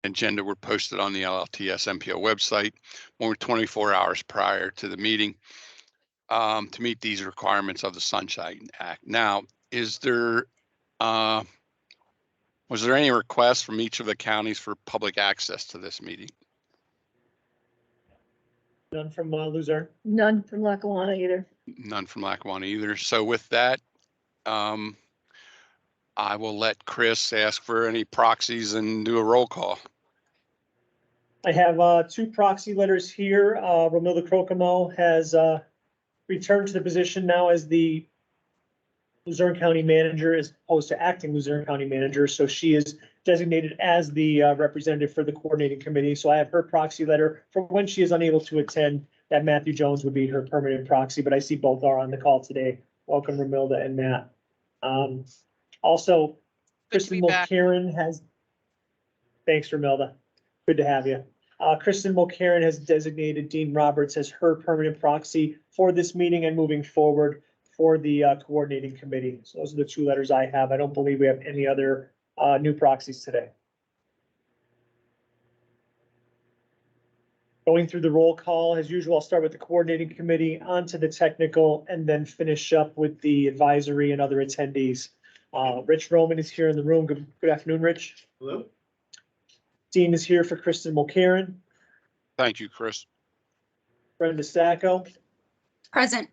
agenda were posted on the LLTS MPO website more than 24 hours prior to the meeting to meet these requirements of the Sunshine Act. Now, was there any request from each of the counties for public access to this meeting? None from Luzerne? None from Lackawanna either. None from Lackawanna either. So with that, I will let Chris ask for any proxies and do a roll call. I have 2 proxy letters here. Romilda Crocomo has returned to the position now as the Luzerne County Manager as opposed to acting Luzerne County Manager. So she is designated as the representative for the coordinating committee. So I have her proxy letter for when she is unable to attend. That Matthew Jones would be her permanent proxy, but I see both are on the call today. Welcome, Romilda and Matt. Also, Kristen Mulcairn has, thanks, Romilda. Good to have you. Kristen Mulcairn has designated Dean Roberts as her permanent proxy for this meeting and moving forward for the coordinating committee. So those are the 2 letters I have. I don't believe we have any other new proxies today. Going through the roll call, as usual, I'll start with the coordinating committee, onto the technical, and then finish up with the advisory and other attendees. Rich Roman is here in the room. Good afternoon, Rich. Hello. Dean is here for Kristen Mulcairn. Thank you, Chris. Brenda Sacco. Present.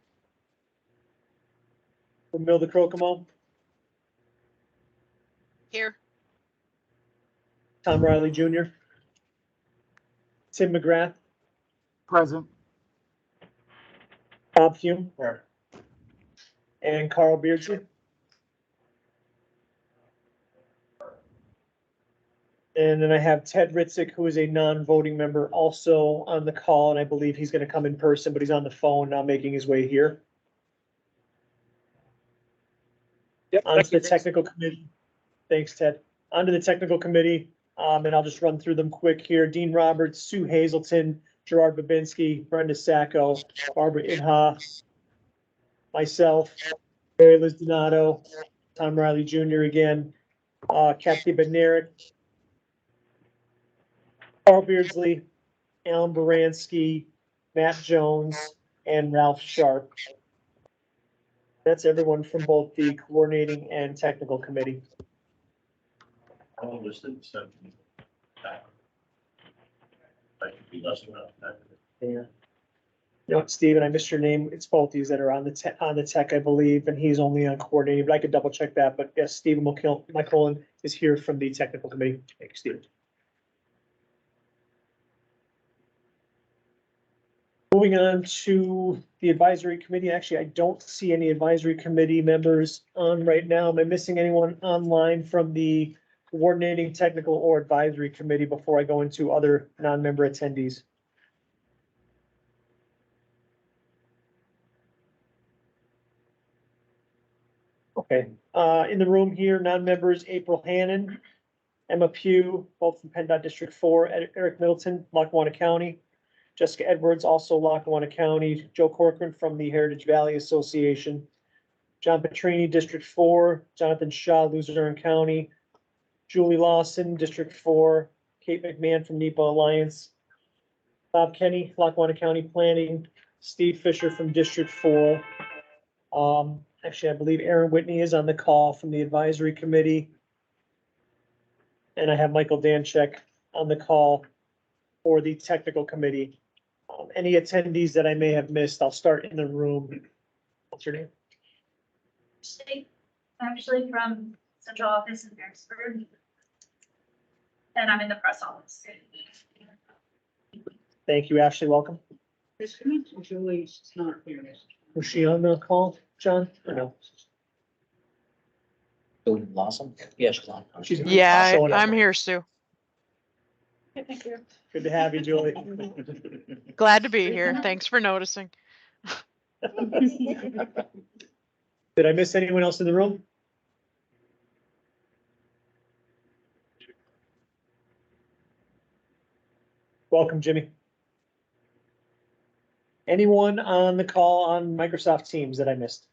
Romilda Crocomo. Here. Tom Riley Jr. Tim McGrath. Present. Bob Hume. Here. And Carl Beardsley. And then I have Ted Ritzik, who is a non-voting member, also on the call, and I believe he's going to come in person, but he's on the phone now making his way here. Yep. Onto the technical committee. Thanks, Ted. Onto the technical committee, and I'll just run through them quick here. Dean Roberts, Sue Hazelton, Gerard Babinski, Brenda Sacco, Barbara Inhofe, myself, Mary Liz Donato, Tom Riley Jr. again, Kathy Bednarik, Carl Beardsley, Alan Baranski, Matt Jones, and Ralph Sharp. That's everyone from both the coordinating and technical committee. All listed, so. I could be less than that. Yeah. You know what, Steven, I missed your name. It's both these that are on the tech, I believe, and he's only on coordinating, but I could double check that. But yes, Stephen McCullen is here from the technical committee. Thank you, Steven. Moving on to the advisory committee. Actually, I don't see any advisory committee members on right now. Am I missing anyone online from the coordinating, technical, or advisory committee before I go into other non-member attendees? Okay, in the room here, non-members, April Hannon, Emma Pugh, both from PennDOT District 4, Eric Middleton, Lackawanna County, Jessica Edwards, also Lackawanna County, Joe Corcoran from the Heritage Valley Association, John Petrini, District 4, Jonathan Shaw, Luzerne County, Julie Lawson, District 4, Kate McMahon from NEPA Alliance, Bob Kenny, Lackawanna County Planning, Steve Fisher from District 4. Actually, I believe Aaron Whitney is on the call from the advisory committee. And I have Michael Danchek on the call for the technical committee. Any attendees that I may have missed, I'll start in the room. What's your name? I'm actually from central office in Harrisburg, and I'm in the press office. Thank you, Ashley. Welcome. Julie's not here. Was she on the call, John? Or no? Julie Blossom? Yeah, she's on. She's Yeah, showing up. I'm here, Sue. Thank you. Good to have you, Julie. Glad to be here. Thanks for noticing. Did I miss anyone else in the room? Welcome, Jimmy. Anyone on the call on Microsoft Teams that I missed?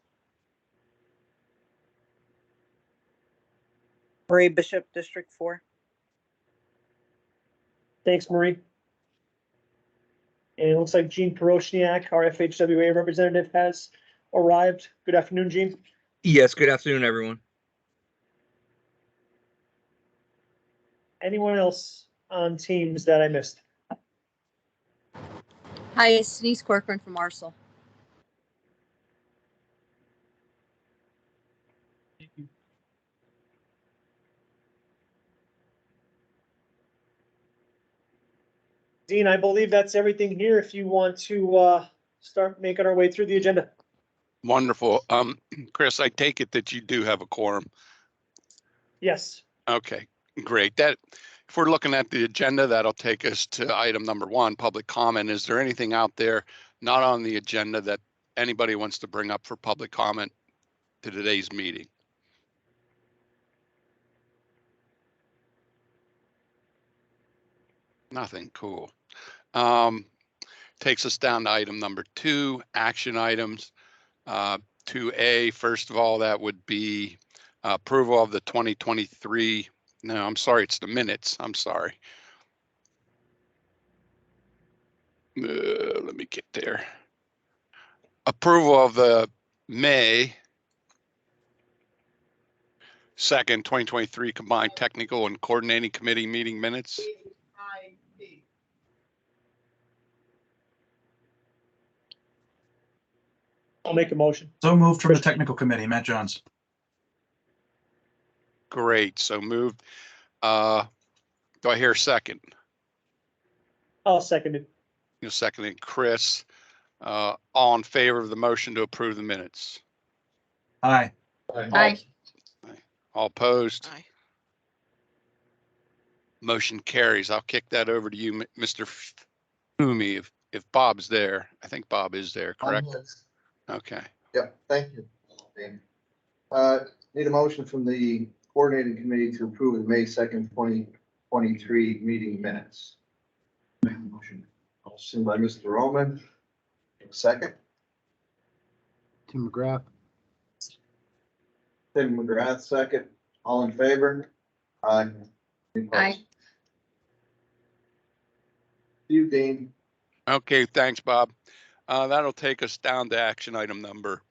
Ray Bishop, District 4. Thanks, Marie. And it looks like Gene Peroshniak, our FHWA representative, has arrived. Good afternoon, Gene. Yes, good afternoon, everyone. Anyone else on teams that I missed? Hi, it's Denise Corcoran from Arsenal. Dean, I believe that's everything here. If you want to start making our way through the agenda. Wonderful. Chris, I take it that you do have a quorum. Yes. Okay, great. That, if we're looking at the agenda, that'll take us to item number 1, public comment. Is there anything out there not on the agenda that anybody wants to bring up for public comment to today's meeting? Nothing. Cool. Takes us down to item number 2, action items. 2A, first of all, that would be approval of the 2023. No, I'm sorry, it's the minutes. I'm sorry. Let me get there. Approval of the May 2nd, 2023 combined technical and coordinating committee meeting minutes. I'll make a motion. So moved from the technical committee, Matt Johns. Great, so moved. Do I hear a second? I'll second it. You seconding Chris. All in favor of the motion to approve the minutes? Aye. Aye. All opposed? Aye. Motion carries. I'll kick that over to you, Mr. Fumi, if Bob's there. I think Bob is there, correct? Okay. Yep, thank you. Dan. Need a motion from the coordinating committee to approve the May 2nd, 2023 meeting minutes. Make a motion. Motion by Mr. Roman. Second, Tim McGrath. Tim McGrath, second. All in favor? Aye. Any opposed? Aye. You, Dean. Okay, thanks, Bob. That'll take us down to action item number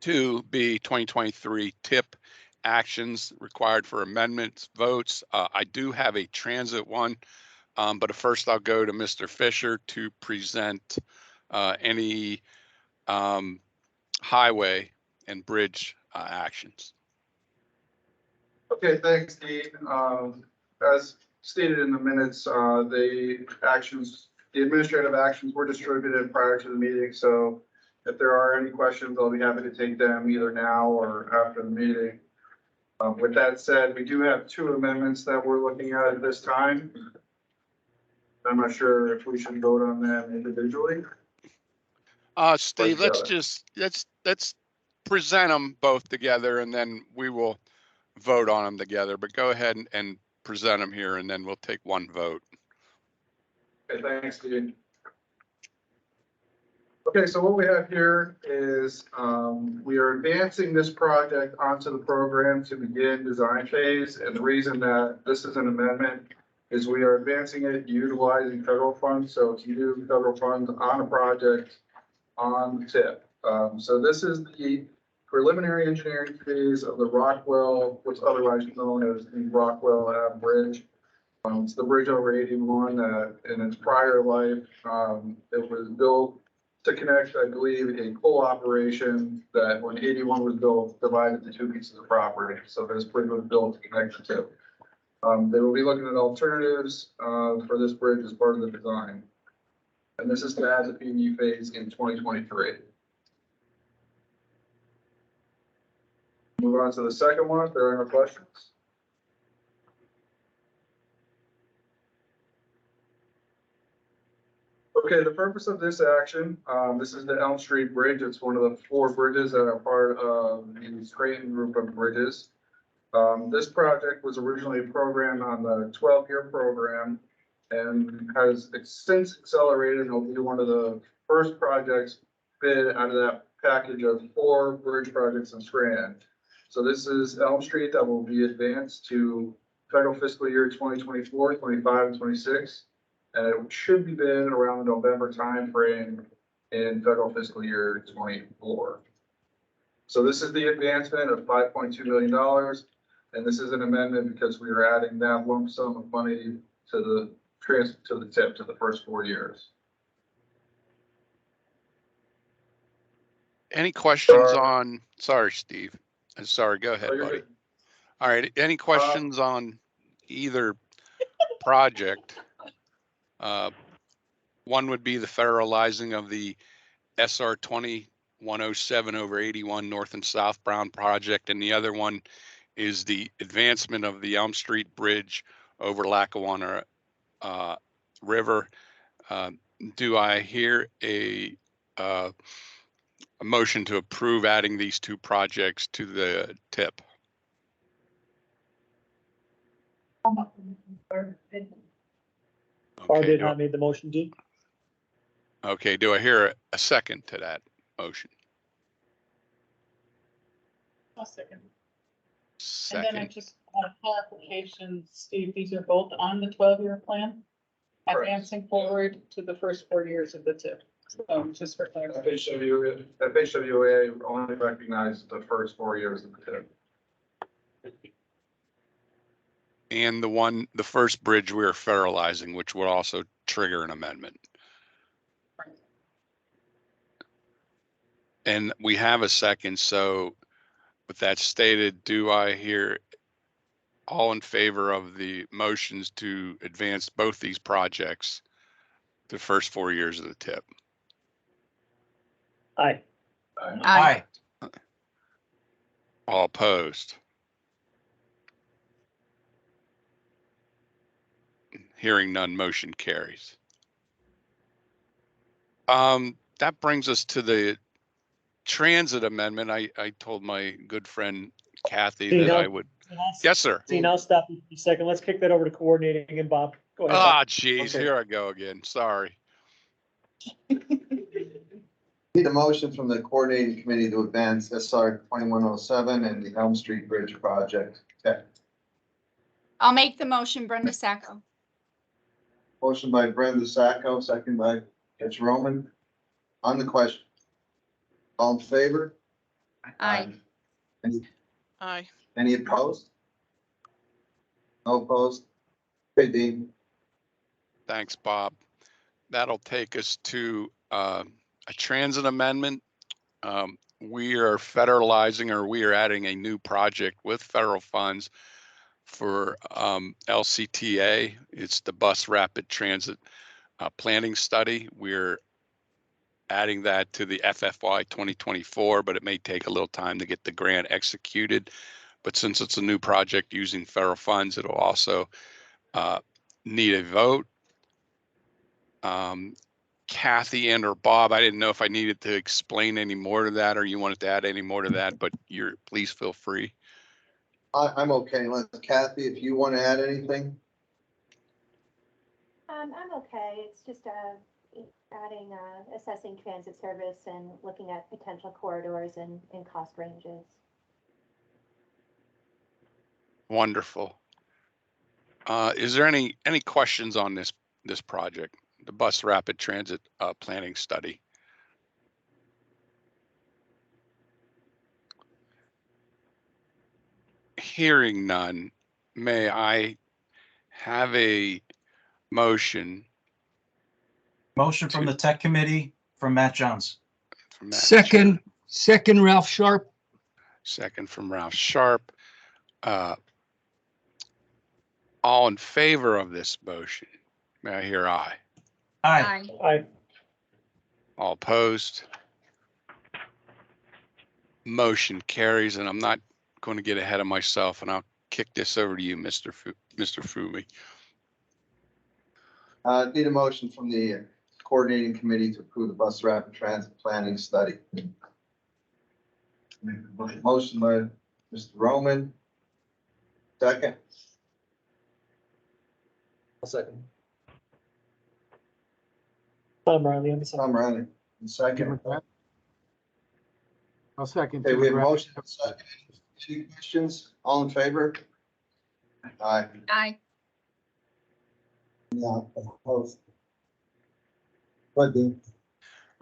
2B, 2023 tip actions required for amendments votes. I do have a transit one, but first I'll go to Mr. Fisher to present any highway and bridge actions. Okay, thanks, Dean. As stated in the minutes, the administrative actions were distributed prior to the meeting. So if there are any questions, I'll be happy to take them either now or after the meeting. With that said, we do have 2 amendments that we're looking at this time. I'm not sure if we should vote on them individually. Steve, let's present them both together and then we will vote on them together, but go ahead and present them here and then we'll take one vote. Okay, thanks, Dean. Okay, so what we have here is we are advancing this project onto the program to begin design phase. And the reason that this is an amendment is we are advancing it utilizing federal funds. So it's new federal funds on a project on tip. So this is the preliminary engineering phase of the Rockwell, what's otherwise known as the Rockwell Ave Bridge. It's the bridge over 81 that in its prior life, it was built to connect, I believe, a coal operation that when 81 was built, divided into 2 pieces of property. So this bridge was built to connect the 2. They will be looking at alternatives for this bridge as part of the design. And this is to add the PV phase in 2023. Move on to the second one, if there are no questions. Okay, the purpose of this action, this is the Elm Street Bridge. It's one of the 4 bridges that are part of the Scranton group of bridges. This project was originally programmed on the 12-year program and has since accelerated and will be one of the first projects bid out of that package of 4 bridge projects in Scranton. So this is Elm Street that will be advanced to federal fiscal year 2024, 25, and 26. And it should be bid around the November timeframe in federal fiscal year 24. So this is the advancement of $5.2 million. And this is an amendment because we are adding that lump sum of money to the tip to the first 4 years. Any questions Sure. on, sorry, Steve. Sorry, go ahead, Oh, you're buddy. good. All right, any questions on either project? One would be the federalizing of the SR 2107 over 81 North and South Brown project, and the other one is the advancement of the Elm Street Bridge over Lackawanna River. Do I hear a motion to approve adding these two projects to the tip? Barb Okay, did not made the motion, D. okay, do I hear a second to that motion? I'll second. And then I Second. just want a clarification, Steve, these are both on the 12-year plan? Correct. Advancing forward to the first 4 years of the tip. So just for clarification. FHWA only recognized the first 4 years of the tip. And the first bridge we are federalizing, which will also trigger an amendment. And we have a second, so with that stated, do I hear all in favor of the motions to advance both these projects the first 4 years of the tip? Aye. Aye. All opposed? Hearing none, motion carries. That brings us to the transit amendment. I told my good friend Kathy that Dino? I would. Yes, sir. See, I'll stop you for a second. Let's kick that over to coordinating and Bob. Go ahead. Bob. Ah, geez, Okay. here I go again. Sorry. Need a motion from the coordinating committee to advance SR 2107 and the Elm Street Bridge project. Okay. I'll make the motion, Brenda Sacco. Motion by Brenda Sacco, second by Rich Roman. On the question. All in favor? Aye. Aye. Any opposed? No opposed? Okay, Dean. Thanks, Bob. That'll take us to a transit amendment. We are federalizing, or we are adding a new project with federal funds for LCTA. It's the Bus Rapid Transit Planning Study. We're adding that to the FFY 2024, but it may take a little time to get the grant executed. But since it's a new project using federal funds, it'll also need a vote. Kathy and or Bob, I didn't know if I needed to explain any more to that or you wanted to add any more to that, but please feel free. I'm okay. Kathy, if you want to add anything. I'm okay. It's just adding assessing transit service and looking at potential corridors and cost ranges. Wonderful. Is there any questions on this project, the Bus Rapid Transit Planning Study? Hearing none, may I have a motion? Motion from the tech committee from Matt Jones. From Matt Second, Ralph Sharp. Second from Ralph Sharp. All in favor of this motion? May I hear aye? Aye. Aye. All opposed? Motion carries, and I'm not going to get ahead of myself, and I'll kick this over to you, Mr. Fumi. Need a motion from the coordinating committee to approve the Bus Rapid Transit Planning Study. Motion by Mr. Roman. Second. I'll second. Tom Riley on the side. Tom Riley. Second. I'll second. Okay, we have motion and second. Any questions? All in favor? Aye. Aye. Yeah, opposed. But the,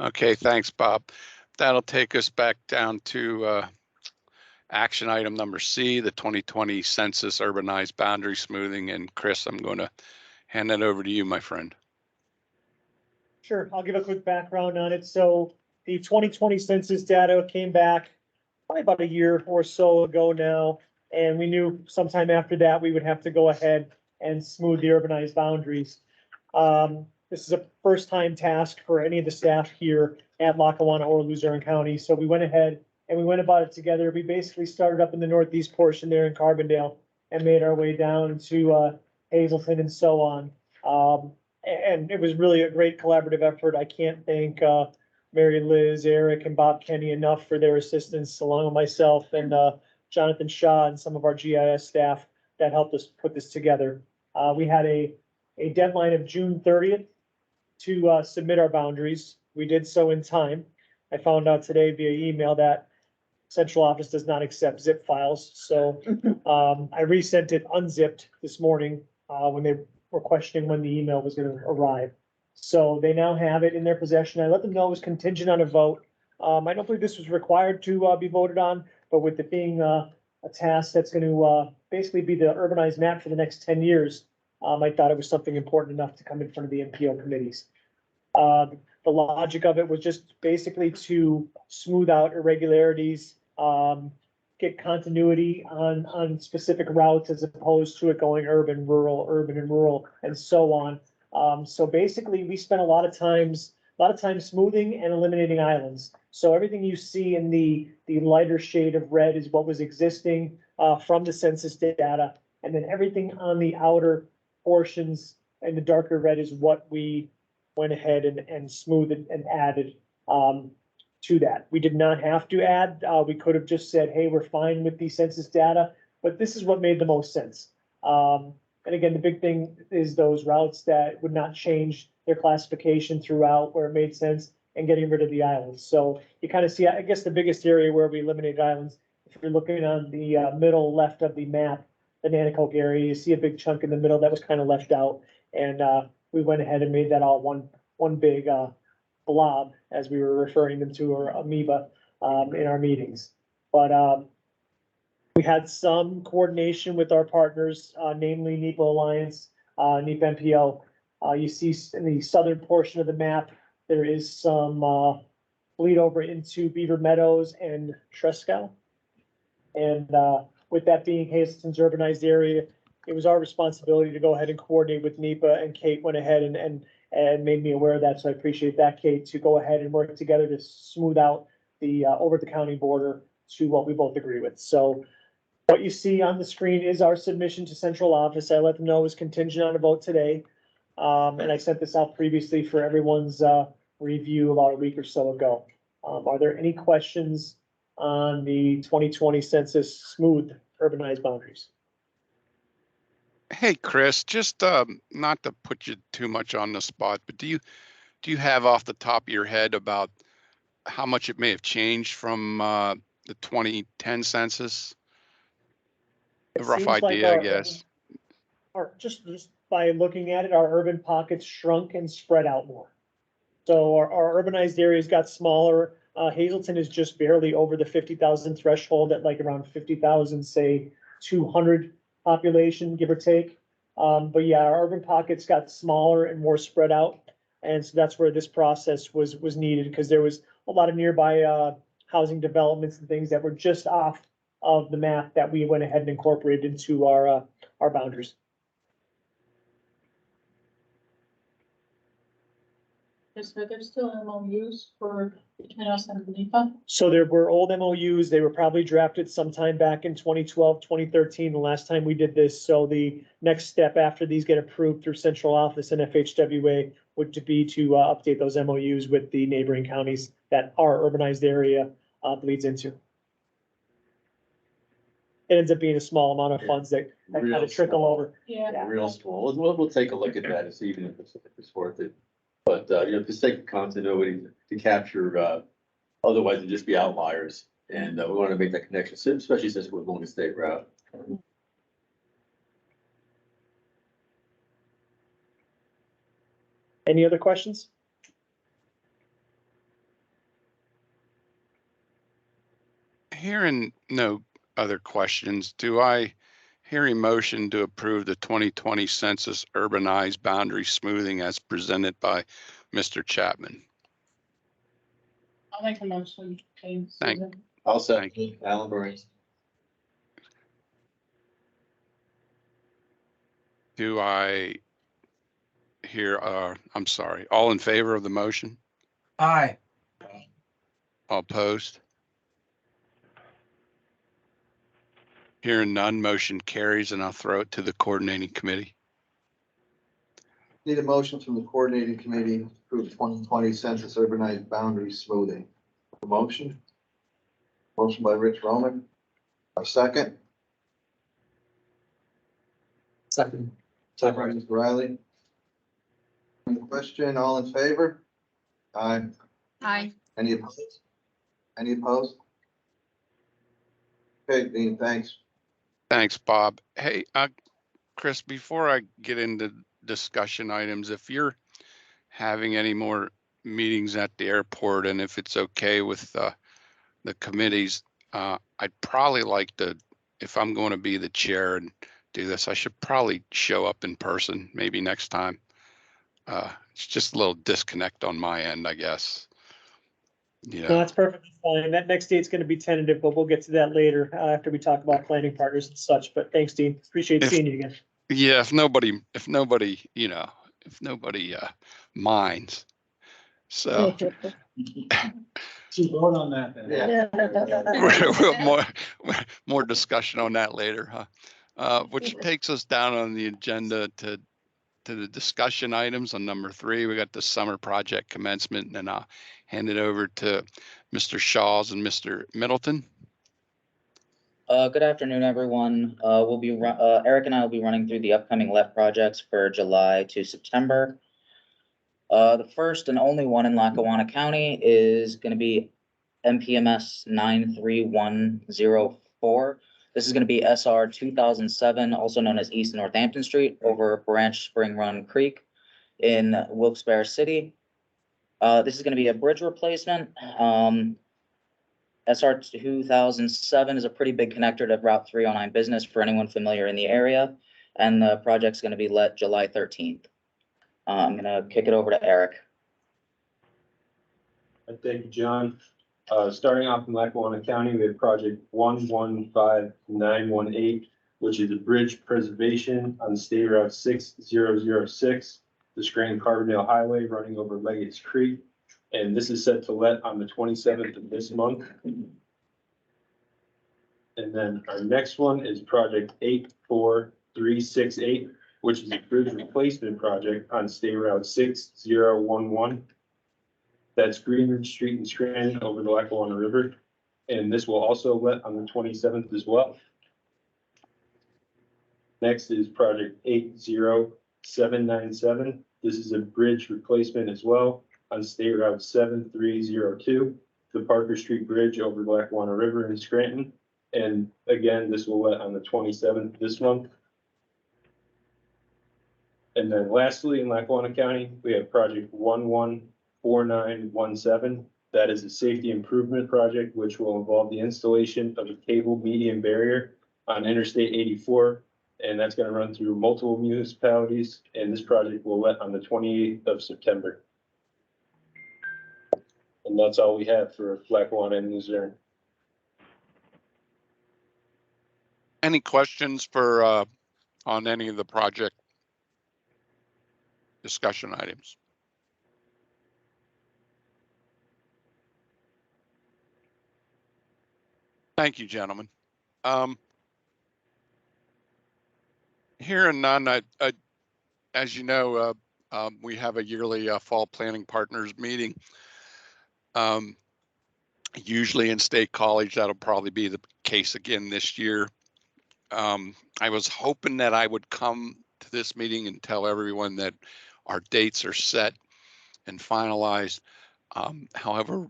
Okay, thanks, Bob. That'll take us back down to action item number C, the 2020 census urbanized boundary smoothing. And Chris, I'm going to hand that over to you, my friend. Sure, I'll give a quick background on it. So the 2020 census data came back probably about a year or so ago now. And we knew sometime after that, we would have to go ahead and smooth the urbanized boundaries. This is a first time task for any of the staff here at Lackawanna or Luzerne County. So we went ahead and we went about it together. We basically started up in the northeast portion there in Carbondale and made our way down to Hazleton and so on. And it was really a great collaborative effort. I can't thank Mary Liz, Eric, and Bob Kenny enough for their assistance, along with myself and Jonathan Shaw and some of our GIS staff that helped us put this together. We had a deadline of June 30th to submit our boundaries. We did so in time. I found out today via email that central office does not accept zip files. So I resent it unzipped this morning when they were questioning when the email was going to arrive. So they now have it in their possession. I let them know it was contingent on a vote. I don't believe this was required to be voted on, but with it being a task that's going to basically be the urbanized map for the next 10 years, I thought it was something important enough to come in front of the MPO committees. The logic of it was just basically to smooth out irregularities, get continuity on specific routes as opposed to it going urban, and rural, and so on. So basically, we spent a lot of time smoothing and eliminating islands. So everything you see in the lighter shade of red is what was existing from the census data, and then everything on the outer portions and the darker red is what we went ahead and smoothed and added to that. We did not have to add. We could have just said, hey, we're fine with the census data, but this is what made the most sense. And again, the big thing is those routes that would not change their classification throughout where it made sense and getting rid of the islands. So you kind of see, I guess, the biggest area where we eliminated islands, if you're looking on the middle left of the map, the Nanticoke area, you see a big chunk in the middle that was kind of left out. And we went ahead and made that all one big blob, as we were referring them to, or amoeba in our meetings. But we had some coordination with our partners, namely NEPA Alliance, NEPA MPO. You see in the southern portion of the map, there is some bleed over into Beaver Meadows and Tresco. And with that being Hazleton's urbanized area, it was our responsibility to go ahead and coordinate with NEPA, and Kate went ahead and made me aware of that. So I appreciate that, Kate, to go ahead and work together to smooth out the over the county border to what we both agree with. So what you see on the screen is our submission to central office. I let them know it was contingent on a vote today. And I sent this out previously for everyone's review about a week or so ago. Are there any questions on the 2020 census smooth urbanized boundaries? Hey, Chris, just not to put you too much on the spot, but do you have off the top of your head about how much it may have changed from the 2010 census? A rough idea, I guess. Or just by looking at it, our urban pockets shrunk and spread out more. So our urbanized areas got smaller. Hazleton is just barely over the 50,000 threshold at like around 50,000, say 200 population, give or take. But yeah, our urban pockets got smaller and more spread out. And so that's where this process was needed, because there was a lot of nearby housing developments and things that were just off of the map that we went ahead and incorporated into our boundaries. So there's still MOUs for between us and NEPA? So there were old MOUs. They were probably drafted sometime back in 2012, 2013, the last time we did this. So the next step after these get approved through central office and FHWA would be to update those MOUs with the neighboring counties that our urbanized area bleeds into. It ends up being a small amount of funds that kind of trickle over. Yeah. Real small. We'll take a look at that and see even if it's worth it. But, for the sake of continuity to capture, otherwise it'd just be outliers. And we want to make that connection, especially since we're going the state route. Any other questions? Hearing no other questions, do I hear a motion to approve the 2020 census urbanized boundary smoothing as presented by Mr. Chapman? I'll make a motion. Okay, Thank- Susan. I'll Thank second Alan Burns. Do I hear, I'm sorry, all in favor of the motion? Aye. All opposed? Hearing none, motion carries, and I'll throw it to the coordinating committee. Need a motion from the coordinating committee to approve 2020 census urbanized boundary smoothing. A motion? Motion by Rich Roman. A second? Second. Second by Mr. Riley. Any question? All in favor? Aye. Aye. Any opposed? Any opposed? Okay, Dean, thanks. Thanks, Bob. Hey, Chris, before I get into discussion items, if you're having any more meetings at the airport, and if it's okay with the committees, I'd probably like to, if I'm going to be the chair and do this, I should probably show up in person maybe next time. It's just a little disconnect on my end, I guess. No, Yeah, that's perfectly fine. That next date's gonna be tentative, but we'll get to that later, after we talk about planning partners and such. But thanks, Dean. Appreciate If- seeing you again. yeah. If nobody, minds. So Should vote on that then. Yeah. more discussion on that later, huh? Which takes us down on the agenda to the discussion items on number 3. We got the summer project commencement, and then I'll hand it over to Mr. Shaws and Mr. Middleton. Good afternoon, everyone. Eric and I will be running through the upcoming LET projects for July to September. The first and only one in Lackawanna County is going to be MPMS 93104. This is going to be SR 2007, also known as East Northampton Street, over Branch Spring Run Creek in Wilkes-Barre City. This is going to be a bridge replacement. SR 2007 is a pretty big connector to Route 309 business for anyone familiar in the area, and the project's going to be let July 13th. I'm going to kick it over to Eric. Thank you, John. Starting off in Lackawanna County, we have project 115918, which is a bridge preservation on State Route 6006, the Scranton-Carbondale Highway running over Leggett's Creek. And this is set to let on the 27th of this month. And then our next one is project 84368, which is a bridge replacement project on State Route 6011. That's Greenridge Street in Scranton over the Lackawanna River. And this will also let on the 27th as well. Next is project 80797. This is a bridge replacement as well on State Route 7302, the Parker Street Bridge over the Lackawanna River in Scranton. And again, this will let on the 27th this month. And then lastly, in Lackawanna County, we have project 114917. That is a safety improvement project, which will involve the installation of a cable median barrier on Interstate 84. And that's going to run through multiple municipalities. And this project will let on the 28th of September. And that's all we have for Lackawanna and Luzerne. Any questions for on any of the project discussion items? Thank you, gentlemen. Hearing none, as you know, we have a yearly fall planning partners meeting. Usually in State College, that'll probably be the case again this year. I was hoping that I would come to this meeting and tell everyone that our dates are set and finalized. However,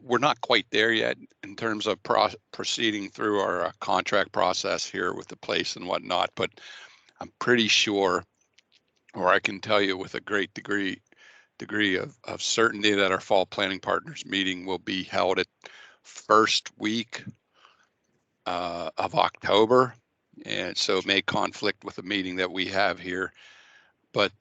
we're not quite there yet in terms of proceeding through our contract process here with the place and whatnot, but I'm pretty sure or I can tell you with a great degree of certainty that our fall planning partners meeting will be held at first week of October. And so it may conflict with the meeting that we have here, but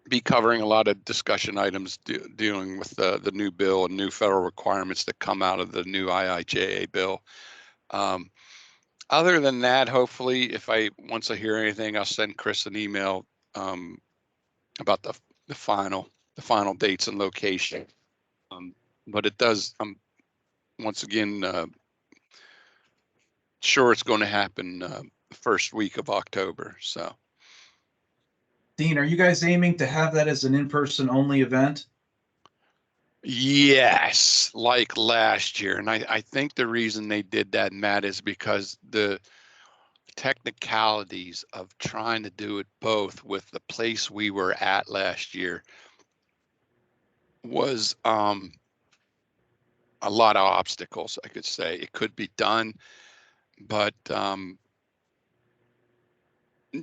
be covering a lot of discussion items dealing with the new bill and new federal requirements that come out of the new IIJA bill. Other than that, hopefully, once I hear anything, I'll send Chris an email about the final dates and location. But it does, once again, sure it's going to happen the first week of October. So, Dean, are you guys aiming to have that as an in-person only event? yes, like last year. And I think the reason they did that, Matt, is because the technicalities of trying to do it both with the place we were at last year was a lot of obstacles, I could say. It could be done, but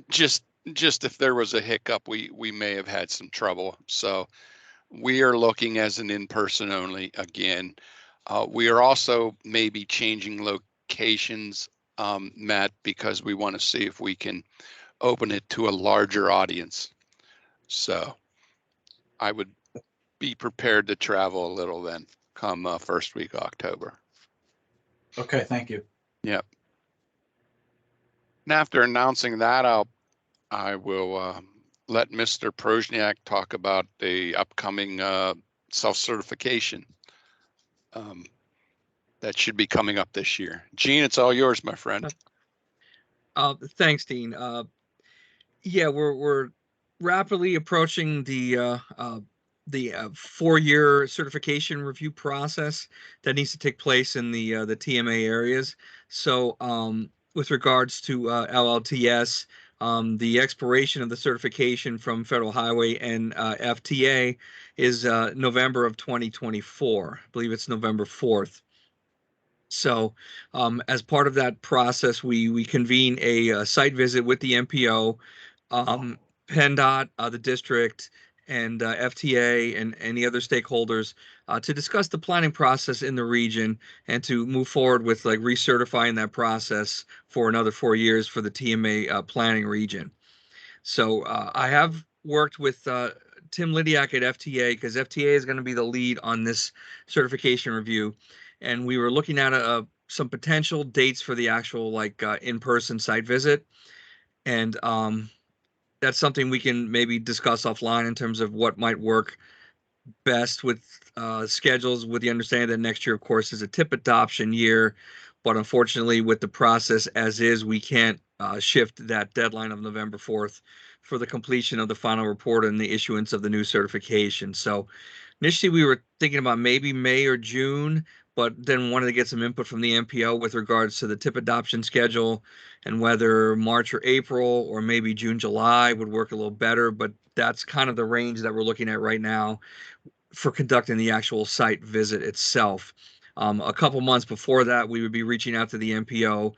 just if there was a hiccup, we may have had some trouble. So we are looking as an in-person only again. We are also maybe changing locations, Matt, because we want to see if we can open it to a larger audience. So I would be prepared to travel a little then come first week of October. Okay, thank you. Yep. And after announcing that, I will let Mr. Prosniak talk about the upcoming self-certification that should be coming up this year. Gene, it's all yours, my friend. Thanks, Dean. Yeah, we're rapidly approaching the 4-year certification review process that needs to take place in the TMA areas. So with regards to LLTS, the expiration of the certification from Federal Highway and FTA is November of 2024. I believe it's November 4th. So as part of that process, we convene a site visit with the MPO, PennDOT, the district, and FTA and any other stakeholders to discuss the planning process in the region and to move forward with like recertifying that process for another 4 years for the TMA planning region. So I have worked with Tim Lidiak at FTA because FTA is going to be the lead on this certification review. And we were looking at some potential dates for the actual like in-person site visit. And that's something we can maybe discuss offline in terms of what might work best with schedules, with the understanding that next year, of course, is a TIP adoption year. But unfortunately, with the process as is, we can't shift that deadline of November 4th for the completion of the final report and the issuance of the new certification. So initially, we were thinking about maybe May or June, but then wanted to get some input from the MPO with regards to the TIP adoption schedule and whether March or April or maybe June, July would work a little better. But that's kind of the range that we're looking at right now for conducting the actual site visit itself. A couple months before that, we would be reaching out to the MPO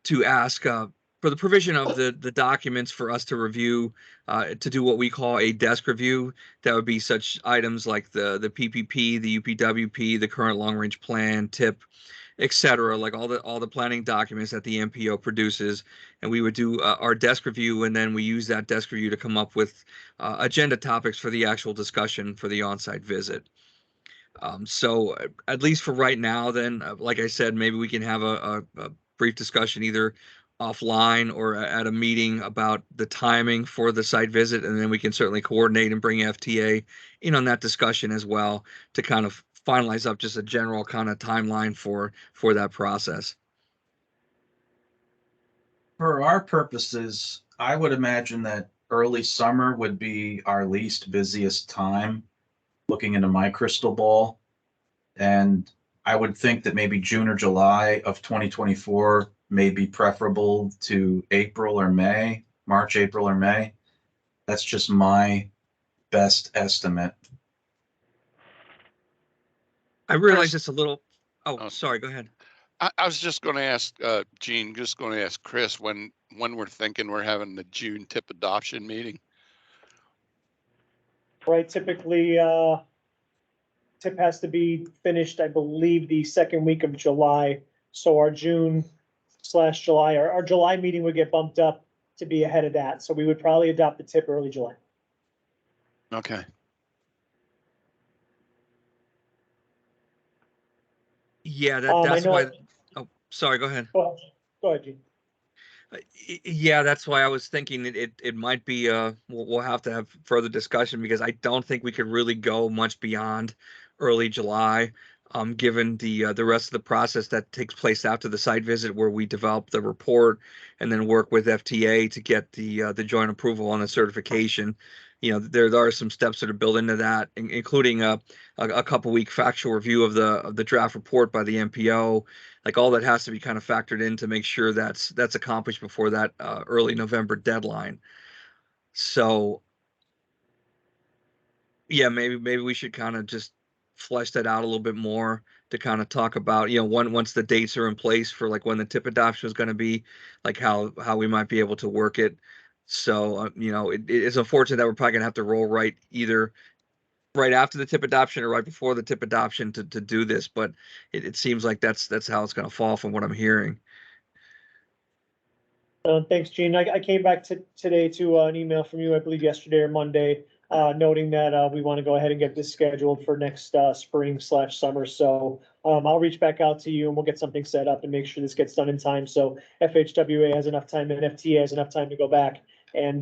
to ask for the provision of the documents for us to review, to do what we call a desk review. That would be such items like the PPP, the UPWP, the current long range plan, TIP, etc., like all the planning documents that the MPO produces, and we would do our desk review, and then we use that desk review to come up with agenda topics for the actual discussion for the on-site visit. So at least for right now, then, like I said, maybe we can have a brief discussion either offline or at a meeting about the timing for the site visit, and then we can certainly coordinate and bring FTA in on that discussion as well to kind of finalize up just a general kind of timeline for that process. For our purposes, I would imagine that early summer would be our least busiest time, looking into my crystal ball. And I would think that maybe June or July of 2024 may be preferable to April or May, March, April, or May. That's just my best estimate. I realize it's a little, oh, sorry, go ahead. I was just going to ask, Gene, just going to ask Chris when we're thinking we're having the June tip adoption meeting. Right, typically, tip has to be finished, I believe, the second week of July. So our June/July, our July meeting would get bumped up to be ahead of that. So we would probably adopt the tip early July. Okay. Yeah, I that's know why. Oh, sorry, go ahead. Go ahead, Gene. Yeah, that's why I was thinking it might be we'll have to have further discussion because I don't think we could really go much beyond early July, given the rest of the process that takes place after the site visit where we develop the report and then work with FTA to get the joint approval on the certification. You know, there are some steps that are built into that, including a couple week factual review of the draft report by the MPO. Like all that has to be kind of factored in to make sure that's accomplished before that early November deadline. So yeah, maybe we should kind of just flesh that out a little bit more to kind of talk about, you know, once the dates are in place for like when the tip adoption is going to be, like how we might be able to work it. So you know, it's unfortunate that we're probably gonna have to roll either right after the tip adoption or right before the tip adoption to do this, but it seems like that's how it's going to fall from what I'm hearing. Thanks, Gene. I came back today to an email from you, I believe yesterday or Monday, noting that we want to go ahead and get this scheduled for next spring/summer. So I'll reach back out to you and we'll get something set up and make sure this gets done in time. So FHWA has enough time and FTA has enough time to go back and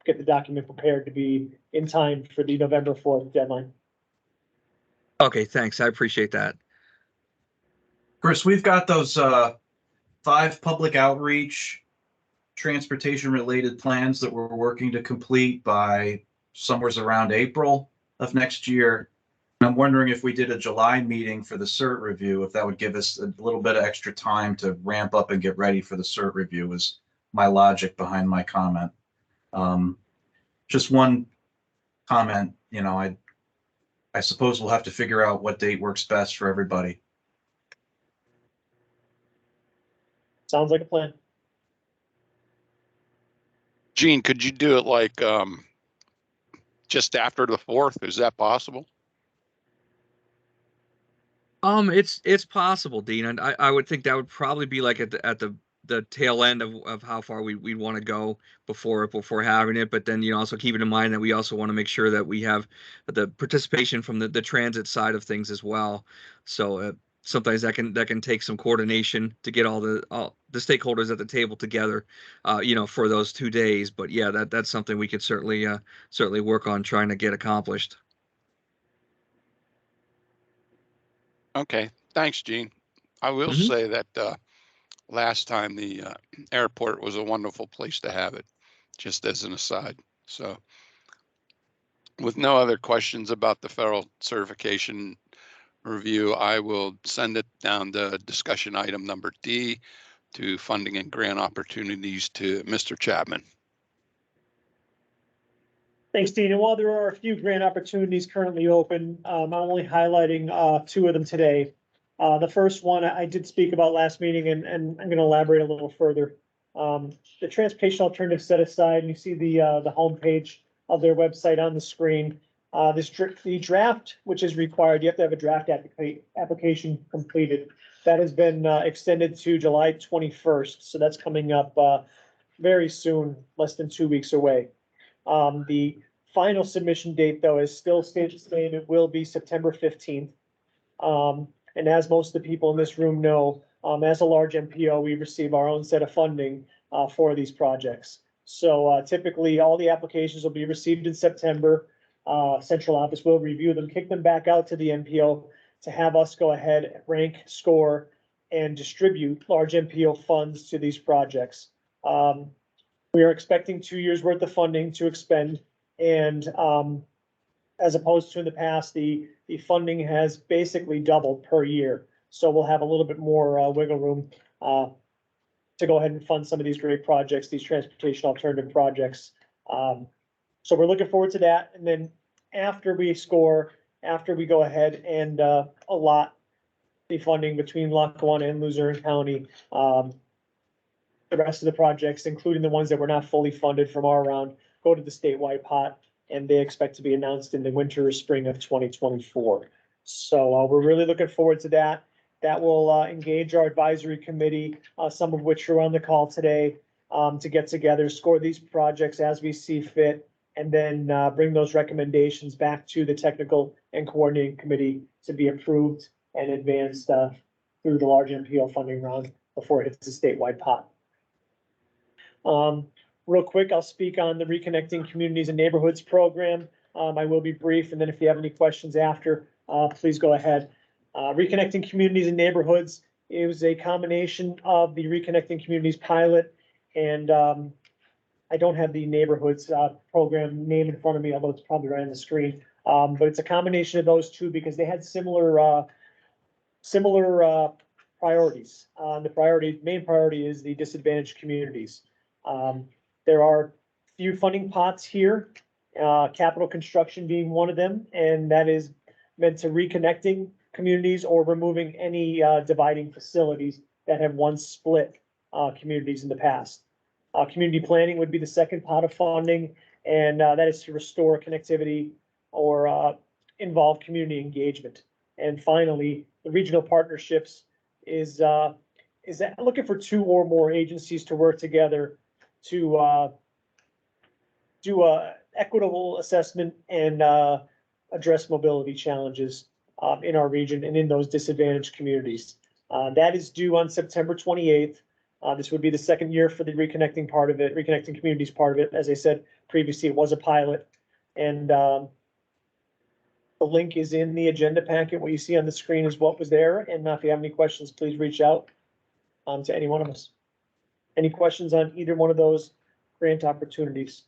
get the document prepared to be in time for the November 4th deadline. Okay, thanks. I appreciate that. Chris, we've got those 5 public outreach transportation related plans that we're working to complete by somewhere around April of next year. I'm wondering if we did a July meeting for the CERT review, if that would give us a little bit of extra time to ramp up and get ready for the CERT review is my logic behind my comment. Just one comment, you know, I suppose we'll have to figure out what date works best for everybody. Sounds like a plan. Gene, could you do it like just after the 4th? Is that possible? It's possible, Dean, and I would think that would probably be like at the tail end of how far we'd want to go before having it. But then, you know, also keeping in mind that we also want to make sure that we have the participation from the transit side of things as well. So sometimes that can take some coordination to get all the stakeholders at the table together, you know, for those 2 days. But yeah, that's something we could certainly work on trying to get accomplished. Okay, thanks, Gene. I will say that last time the airport was a wonderful place to have it, just as an aside. So with no other questions about the federal certification review, I will send it down to discussion item number D to funding and grant opportunities to Mr. Chapman. Thanks, Dean. And while there are a few grant opportunities currently open, I'm only highlighting 2 of them today. The first one I did speak about last meeting, and I'm going to elaborate a little further. The transportation alternative set aside, and you see the homepage of their website on the screen. The draft, which is required, you have to have a draft application completed. That has been extended to July 21st, so that's coming up very soon, less than 2 weeks away. The final submission date, though, is still stated the same. It will be September 15th. And as most of the people in this room know, as a large MPO, we receive our own set of funding for these projects. So typically, all the applications will be received in September. Central office will review them, kick them back out to the MPO to have us go ahead, rank, score, and distribute large MPO funds to these projects. We are expecting 2 years worth of funding to expend, and as opposed to in the past, the funding has basically doubled per year. So we'll have a little bit more wiggle room to go ahead and fund some of these great projects, these transportation alternative projects. So we're looking forward to that. And then after we score, after we go ahead and allot the funding between Lackawanna and Luzerne County. The rest of the projects, including the ones that were not fully funded from our round, go to the statewide pot, and they expect to be announced in the winter or spring of 2024. So we're really looking forward to that. That will engage our advisory committee, some of which are on the call today, to get together, score these projects as we see fit, and then bring those recommendations back to the technical and coordinating committee to be approved and advanced through the large MPO funding round before it hits the statewide pot. Real quick, I'll speak on the Reconnecting Communities and Neighborhoods program. I will be brief, and then if you have any questions after, please go ahead. Reconnecting Communities and Neighborhoods, it was a combination of the Reconnecting Communities pilot and I don't have the neighborhoods program name in front of me, although it's probably right on the screen. But it's a combination of those two because they had similar priorities. The main priority is the disadvantaged communities. There are few funding pots here, capital construction being one of them, and that is meant to reconnecting communities or removing any dividing facilities that have once split communities in the past. Community planning would be the second pot of funding, and that is to restore connectivity or involve community engagement. And finally, the regional partnerships is looking for 2 or more agencies to work together to do a equitable assessment and address mobility challenges in our region and in those disadvantaged communities. That is due on September 28th. This would be the second year for the reconnecting part of it, reconnecting communities part of it. As I said previously, it was a pilot, and the link is in the agenda packet. What you see on the screen is what was there. And if you have any questions, please reach out to any one of us. Any questions on either one of those grant opportunities?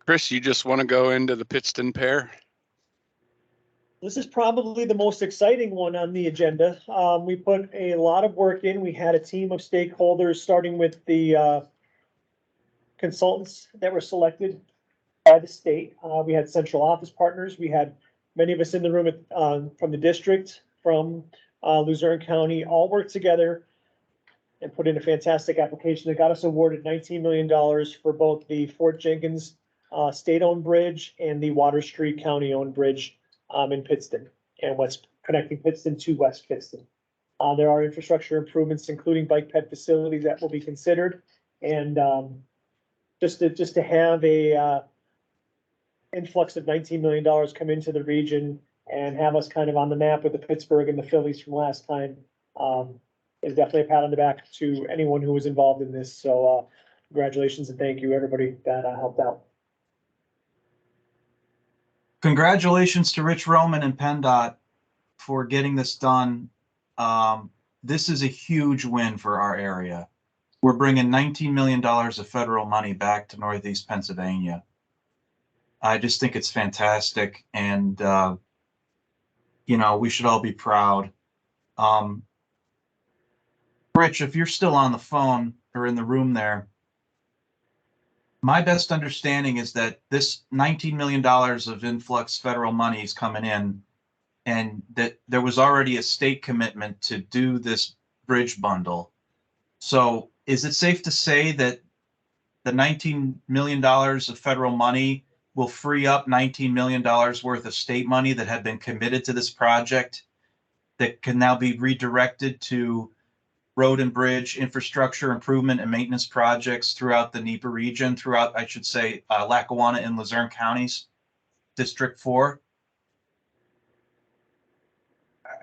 Chris, you just want to go into the Pittston pair? This is probably the most exciting one on the agenda. We put a lot of work in. We had a team of stakeholders, starting with the consultants that were selected by the state. We had central office partners. We had many of us in the room from the district, from Luzerne County, all worked together and put in a fantastic application that got us awarded $19 million for both the Fort Jenkins state-owned bridge and the Water Street County-owned bridge in Pittston and what's connecting Pittston to West Pittston. There are infrastructure improvements, including bike ped facilities that will be considered. And just to have a influx of $19 million come into the region and have us kind of on the map with the Pittsburgh and the Phillies from last time is definitely a pat on the back to anyone who was involved in this. So congratulations and thank you everybody that helped out. Congratulations to Rich Roman and PennDOT for getting this done. This is a huge win for our area. We're bringing $19 million of federal money back to Northeast Pennsylvania. I just think it's fantastic, and you know, we should all be proud. Rich, if you're still on the phone or in the room there, my best understanding is that this $19 million of influx federal money is coming in, and that there was already a state commitment to do this bridge bundle. So is it safe to say that the $19 million of federal money will free up $19 million worth of state money that had been committed to this project that can now be redirected to road and bridge infrastructure improvement and maintenance projects throughout the NEPA region, throughout, I should say, Lackawanna and Luzerne counties, District 4?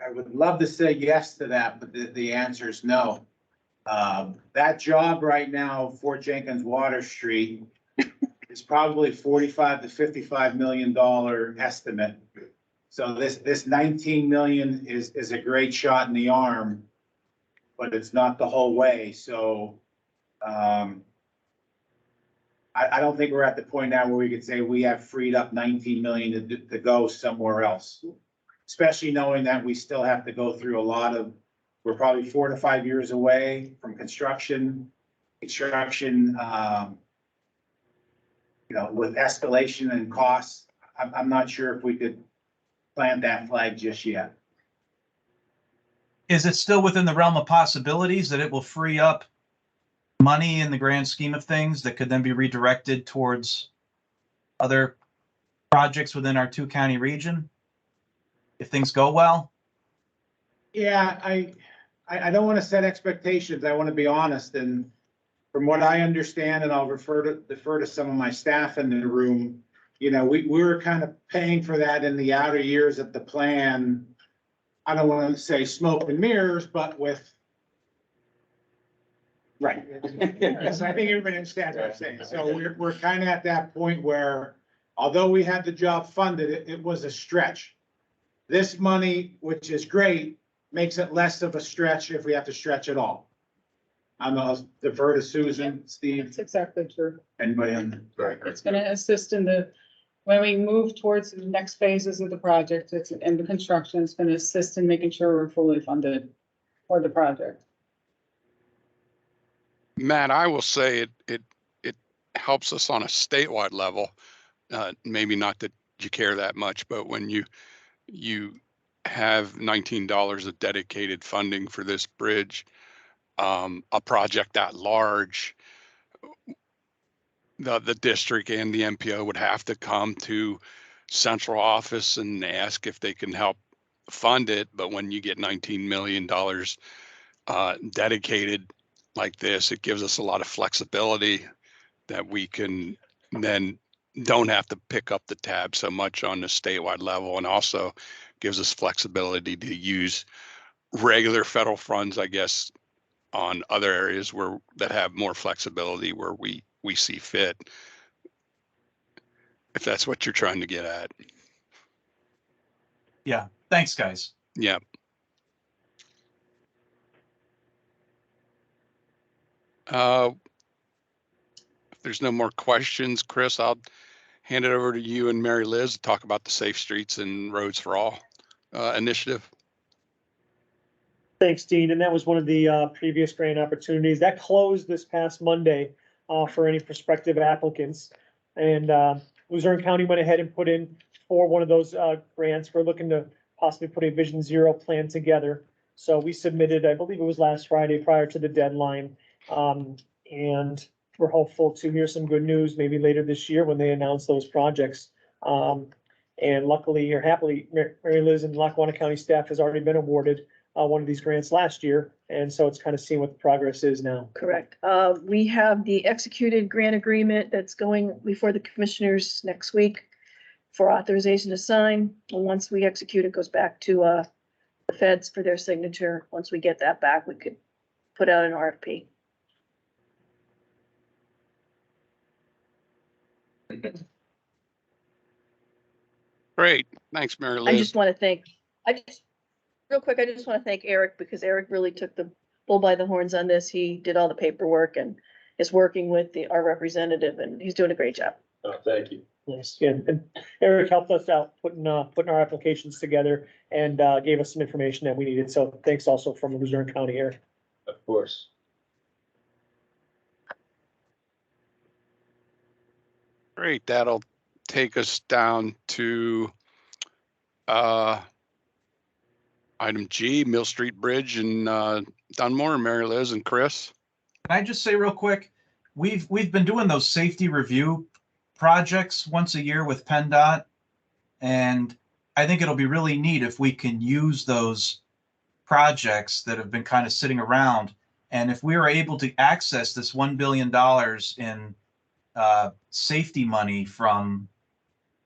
I would love to say yes to that, but the answer is no. That job right now, Fort Jenkins Water Street, is probably $45 to $55 million estimate. So this 19 million is a great shot in the arm, but it's not the whole way. So I don't think we're at the point now where we could say we have freed up 19 million to go somewhere else, especially knowing that we still have to go through a lot of, we're probably 4 to 5 years away from construction you know, with escalation and costs, I'm not sure if we could plant that flag just yet. Is it still within the realm of possibilities that it will free up money in the grand scheme of things that could then be redirected towards other projects within our 2-county region? If things go well? Yeah, I don't want to set expectations. I want to be honest. And from what I understand, and I'll defer to some of my staff in the room, you know, we were kind of paying for that in the outer years of the plan. I don't want to say smoke and mirrors, but with. Right. Yes, I think everybody understands what I'm saying. So we're kind of at that point where, although we had the job funded, it was a stretch. This money, which is great, makes it less of a stretch if we have to stretch at all. I'll defer to Susan, Steve, That's exactly true. anybody on. It's gonna assist in when we move towards the next phases of the project, it's in the construction, it's gonna assist in making sure we're fully funded for the project. Matt, I will say it helps us on a statewide level. Maybe not that you care that much, but when you have $19 of dedicated funding for this bridge, a project that large, the district and the MPO would have to come to central office and ask if they can help fund it. But when you get $19 million dedicated like this, it gives us a lot of flexibility that we can then don't have to pick up the tab so much on the statewide level, and also gives us flexibility to use regular federal funds, I guess, on other areas that have more flexibility where we see fit, if that's what you're trying to get at. Yeah. Thanks, guys. Yeah. If there's no more questions, Chris, I'll hand it over to you and Mary Liz to talk about the Safe Streets and Roads for All initiative. Thanks, Dean. And that was one of the previous grant opportunities that closed this past Monday for any prospective applicants. And Luzerne County went ahead and put in for one of those grants. We're looking to possibly put a Vision Zero plan together. So we submitted, I believe it was last Friday prior to the deadline. And we're hopeful to hear some good news maybe later this year when they announce those projects. And luckily or happily, Mary Liz and Lackawanna County staff has already been awarded one of these grants last year. And so it's kind of seeing what the progress is now. Correct. We have the executed grant agreement that's going before the commissioners next week for authorization to sign. And once we execute, it goes back to the feds for their signature. Once we get that back, we could put out an RFP. Great. Thanks, Mary Liz. I just want to thank Eric, because Eric really took the bull by the horns on this. He did all the paperwork and is working with our representative, and he's doing a great job. Oh, thank you. Yes, yeah, and Eric helped us out putting our applications together and gave us some information that we needed. So thanks also from Luzerne County here. Of course. Great. That'll take us down to item G, Mill Street Bridge in Dunmore, Mary Liz and Chris. Can I just say real quick, we've been doing those safety review projects once a year with PennDOT, and I think it'll be really neat if we can use those projects that have been kind of sitting around, and if we are able to access this $1 billion in safety money from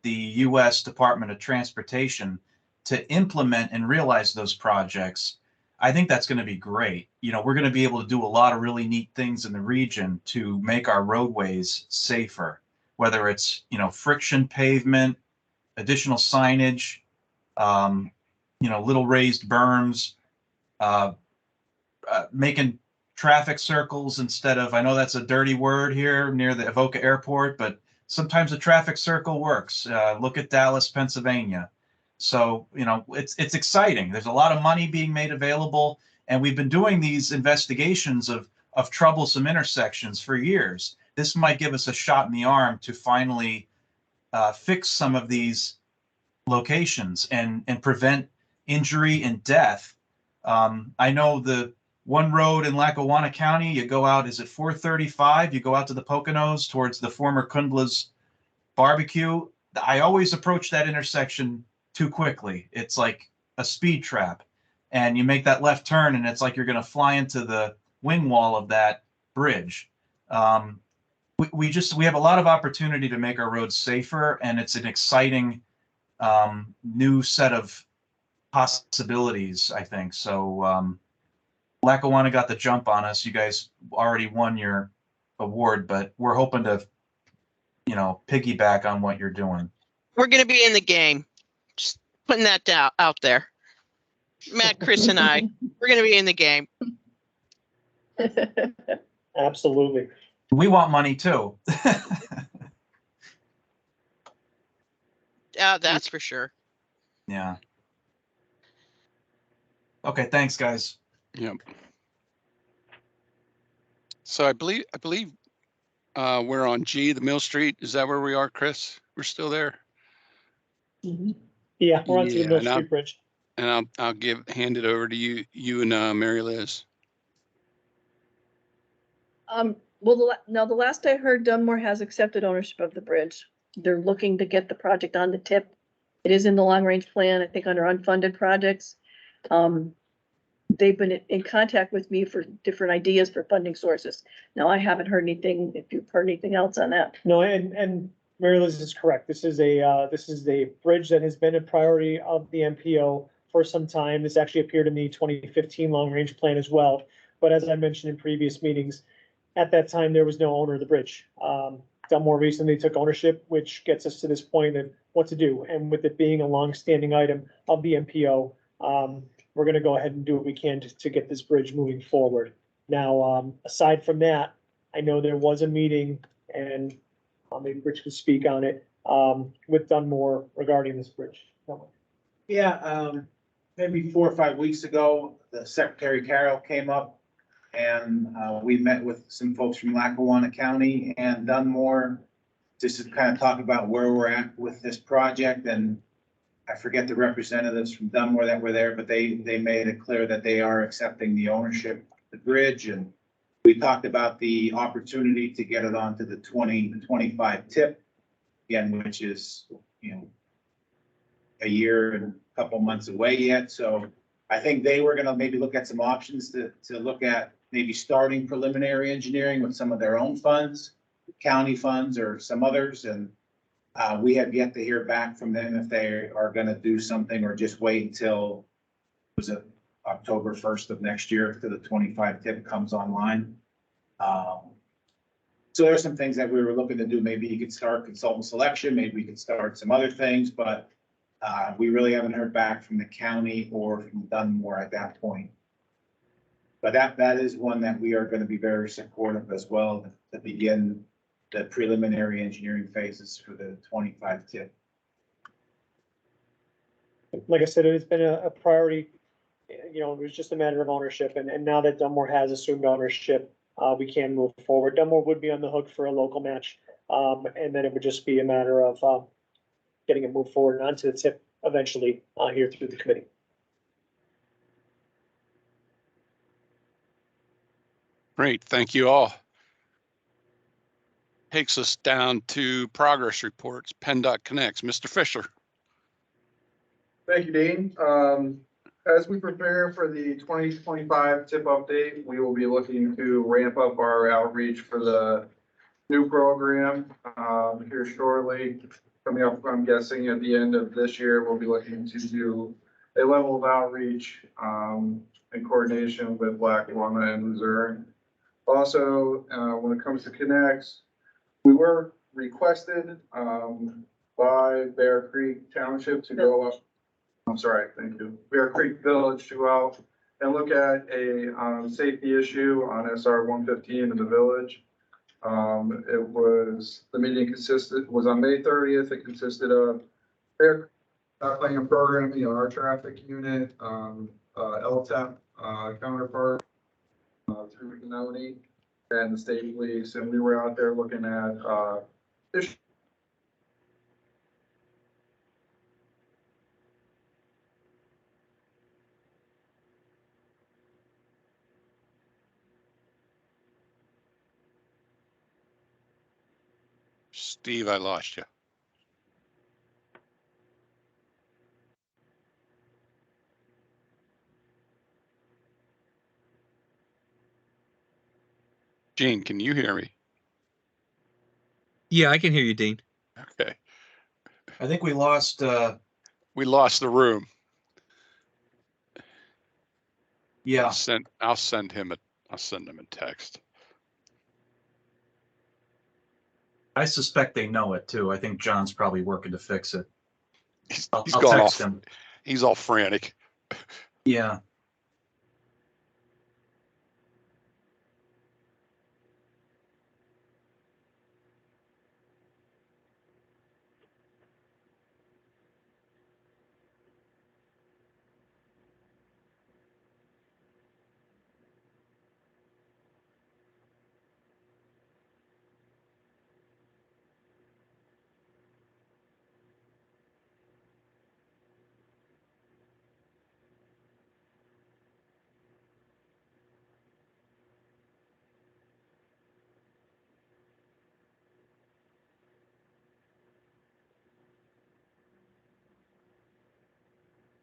the U.S. Department of Transportation to implement and realize those projects, I think that's going to be great. You know, we're going to be able to do a lot of really neat things in the region to make our roadways safer, whether it's, you know, friction pavement, additional signage, you know, little raised berms, making traffic circles instead of, I know that's a dirty word here near the Avoca Airport, but sometimes a traffic circle works. Look at Dallas, Pennsylvania. So, you know, it's exciting. There's a lot of money being made available, and we've been doing these investigations of troublesome intersections for years. this might give us a shot in the arm to finally fix some of these locations and prevent injury and death. I know the one road in Lackawanna County, you go out, is it 435? You go out to the Poconos towards the former Kundla's barbecue. I always approach that intersection too quickly. It's like a speed trap. And you make that left turn and it's like you're going to fly into the wing wall of that bridge. We have a lot of opportunity to make our roads safer, and it's an exciting new set of possibilities, I think. So Lackawanna got the jump on us. You guys already won your award, but we're hoping to, piggyback on what you're doing. We're gonna be in the game. Just putting that out there. Matt, Chris, and I, we're gonna be in the game. Absolutely. We want money too. That's for sure. Yeah. Okay, thanks, guys. Yep. So I believe we're on G, the Mill Street. Is that where we are, Chris? We're still there. Yeah, we're on to the Yeah, Mill and Street Bridge. And I'll hand it over to you and Mary Liz. Well, now the last I heard, Dunmore has accepted ownership of the bridge. They're looking to get the project on the tip. It is in the long range plan, I think, under unfunded projects. They've been in contact with me for different ideas for funding sources. Now, I haven't heard anything, if you've heard anything else on that. No, and Mary Liz is correct. This is a bridge that has been a priority of the MPO for some time. This actually appeared in the 2015 long range plan as well. But as I mentioned in previous meetings, at that time, there was no owner of the bridge. Dunmore recently took ownership, which gets us to this point of what to do. And with it being a long-standing item of the MPO, we're going to go ahead and do what we can to get this bridge moving forward. Now, aside from that, I know there was a meeting, and maybe Rich could speak on it, with Dunmore regarding this bridge. Yeah, maybe 4 or 5 weeks ago, the Secretary Carroll came up and we met with some folks from Lackawanna County and Dunmore just to kind of talk about where we're at with this project. And I forget the representatives from Dunmore that were there, but they made it clear that they are accepting the ownership of the bridge. And we talked about the opportunity to get it onto the 2025 tip, again, which is, a year and a couple months away yet. So I think they were going to maybe look at some options to look at maybe starting preliminary engineering with some of their own funds, county funds or some others. And we have yet to hear back from them if they are going to do something or just wait until October 1st of next year to the 25 tip comes online. So there's some things that we were looking to do. Maybe you could start consultant selection. Maybe we could start some other things, but we really haven't heard back from the county or from Dunmore at that point. But that is one that we are going to be very supportive as well to begin the preliminary engineering phases for the 25 tip. Like I said, it's been a priority. It was just a matter of ownership, and now that Dunmore has assumed ownership, we can move forward. Dunmore would be on the hook for a local match, and then it would just be a matter of getting it moved forward and onto the tip eventually here through the committee. Great, thank you all. Takes us down to progress reports, PennDOT Connects. Mr. Fisher. Thank you, Dean. As we prepare for the 2025 tip update, we will be looking to ramp up our outreach for the new program here shortly. Coming up, I'm guessing at the end of this year, we'll be looking to do a level of outreach in coordination with Lackawanna and Luzerne. Also, when it comes to Connects, we were requested by Bear Creek Township to go up. I'm sorry, thank you. Bear Creek Village to go out and look at a safety issue on SR 115 in the village. The meeting was on May 30th. It consisted of Bear Plan Program, our traffic unit, LTEP counterpart through Canoni, and the state police, and we were out there looking at, issues. Steve, I lost you. Gene, can you hear me? Yeah, I can hear you, Dean. Okay. I think we lost, We lost the room. yeah, I'll send him a text. I suspect they know it too. I think John's probably working to fix it. He's I'll gone text off. him. He's all frantic. Yeah.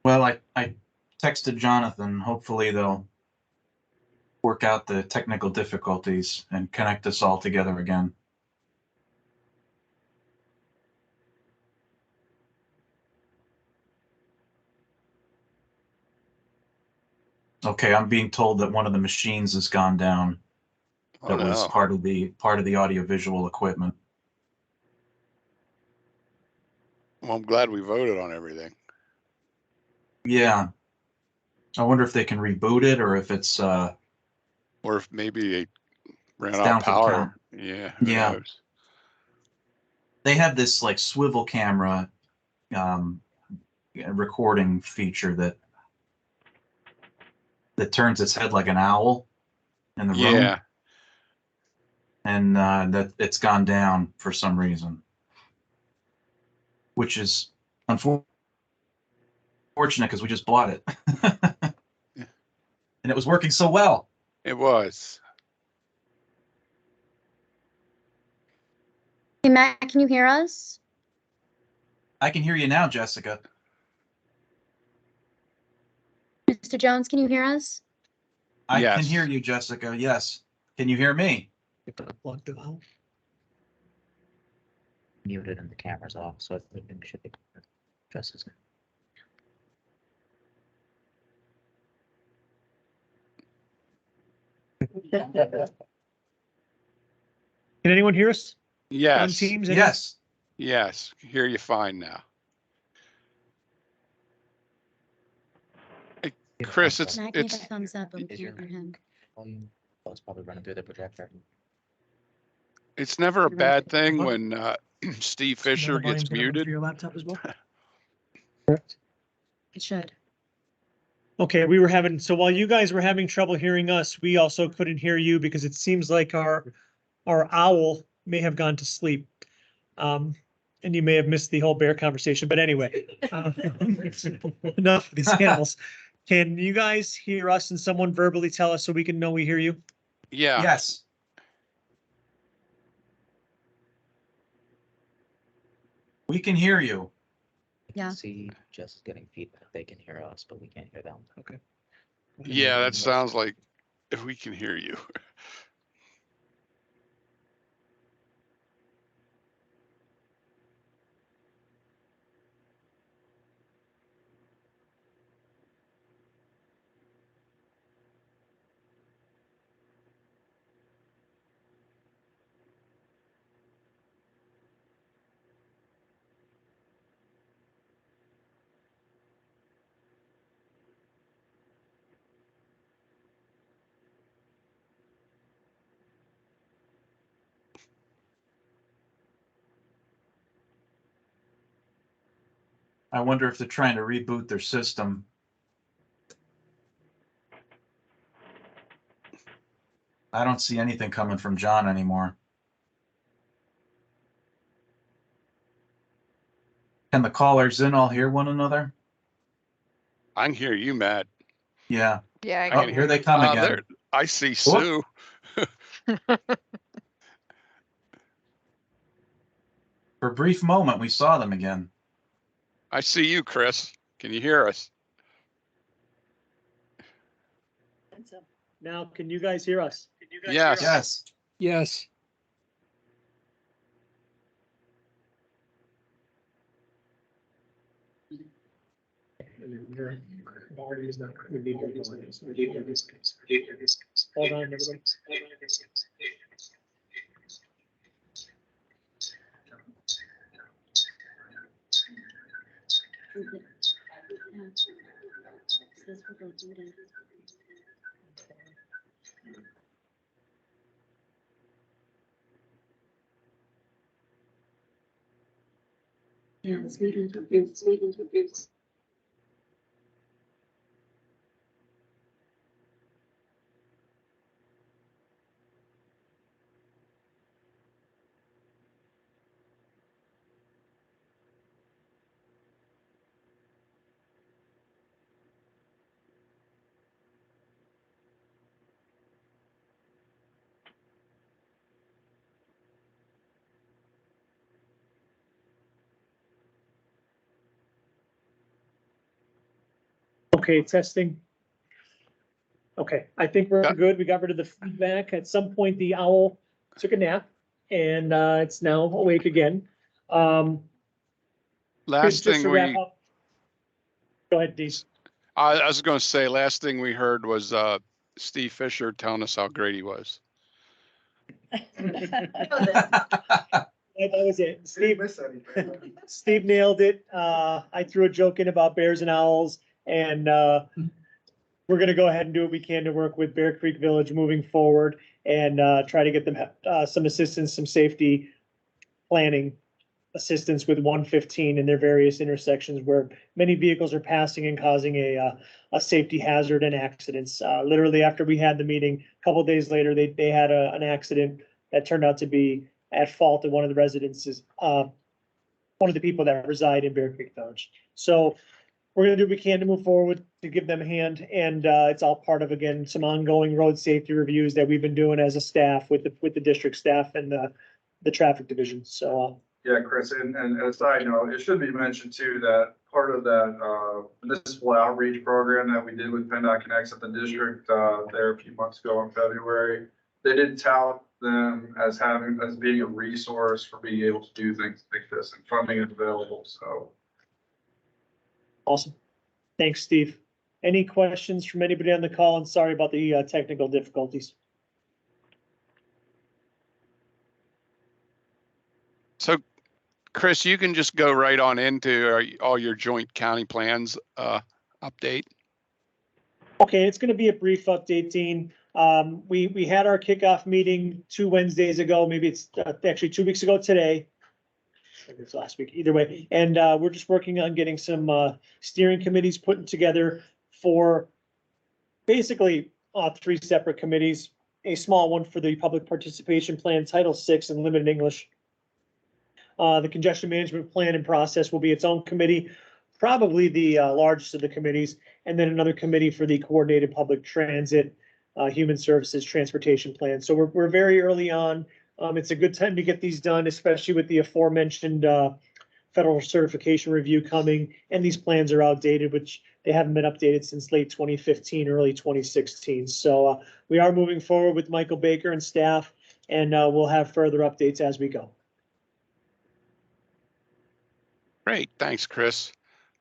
Well, I texted Jonathan. Hopefully they'll work out the technical difficulties and connect us all together again. Okay, I'm being told that one of the machines has gone down. Oh, That was no. part of the audiovisual equipment. Well, I'm glad we voted on everything. Yeah. I wonder if they can reboot it or if it's Or if maybe it ran out down of to the power. count. Yeah, who Yeah. knows? They have this like swivel camera recording feature that turns its head like an owl in the room. Yeah. And that it's gone down for some reason, which is unfortunate because we just bought it and it was working so well. It was. Hey, Matt, can you hear us? I can hear you now, Jessica. Mr. Jones, can you hear us? I can Yes. hear you, Jessica. Yes. Can you hear me? Muted and the camera's off, so it should be just as good. Can anyone hear us on Yes. Teams? Yes. Yes. Hear you fine now. Hey, Chris, it's Matt, give a thumbs up, but we Is can't your hear him. volume? Oh, it's probably running through the projector. it's never a bad thing when Steve Fisher gets muted. Your laptop as well? It should. Okay, so while you guys were having trouble hearing us, we also couldn't hear you because it seems like our owl may have gone to sleep. And you may have missed the whole bear conversation, but anyway. Enough of these animals. Can you guys hear us and someone verbally tell us so we can know we hear you? Yeah. Yes. We can hear you. Yeah. See, just getting feedback. They can hear us, but we can't hear them. Okay. Yeah, that sounds like if we can hear you. I wonder if they're trying to reboot their system. I don't see anything coming from John anymore. Can the callers in all hear one another? I can hear you, Matt. Yeah. Yeah. Oh, here they come again. There, I see Sue. For a brief moment, we saw them again. I see you, Chris. Can you hear us? Now, can you guys hear us? Yes. Yes. Yes. Hold on, everybody. Okay, testing. Okay, I think we're good. We got rid of the feedback. At some point, the owl took a nap and it's now awake again. Last Just thing to wrap we, up. Go ahead, Dee. I was going to say, last thing we heard was Steve Fisher telling us how great he was. That was it. Steve, Didn't miss anything. Steve nailed it. I threw a joke in about bears and owls, and we're gonna go ahead and do what we can to work with Bear Creek Village moving forward and try to get them some assistance, some safety planning assistance with 115 in their various intersections where many vehicles are passing and causing a safety hazard and accidents. Literally after we had the meeting, a couple of days later, they had an accident that turned out to be at fault of one of the residences, one of the people that reside in Bear Creek Village. So we're gonna do what we can to move forward to give them a hand, and it's all part of, again, some ongoing road safety reviews that we've been doing as a staff with the district staff and the traffic division. So Yeah, Chris, and a side note, it should be mentioned too, that part of that, municipal outreach program that we did with PennDOT Connects at the district, there a few months ago in February, they did tout them as being a resource for being able to do things like this, and funding is available, so. awesome. Thanks, Steve. Any questions from anybody on the call? And sorry about the technical difficulties. So, Chris, you can just go right on into all your joint county plans update. Okay, it's gonna be a brief update, Dean. We had our kickoff meeting 2 Wednesdays ago, maybe it's actually 2 weeks ago today. Maybe it's last week, either way. And we're just working on getting some steering committees put together for basically 3 separate committees. A small one for the public participation plan, Title VI and limited English. The congestion management plan and process will be its own committee, probably the largest of the committees, and then another committee for the coordinated public transit, human services, transportation plan. So we're very early on. It's a good time to get these done, especially with the aforementioned federal certification review coming, and these plans are outdated, which they haven't been updated since late 2015, early 2016. So we are moving forward with Michael Baker and staff, and we'll have further updates as we go. Great, thanks, Chris.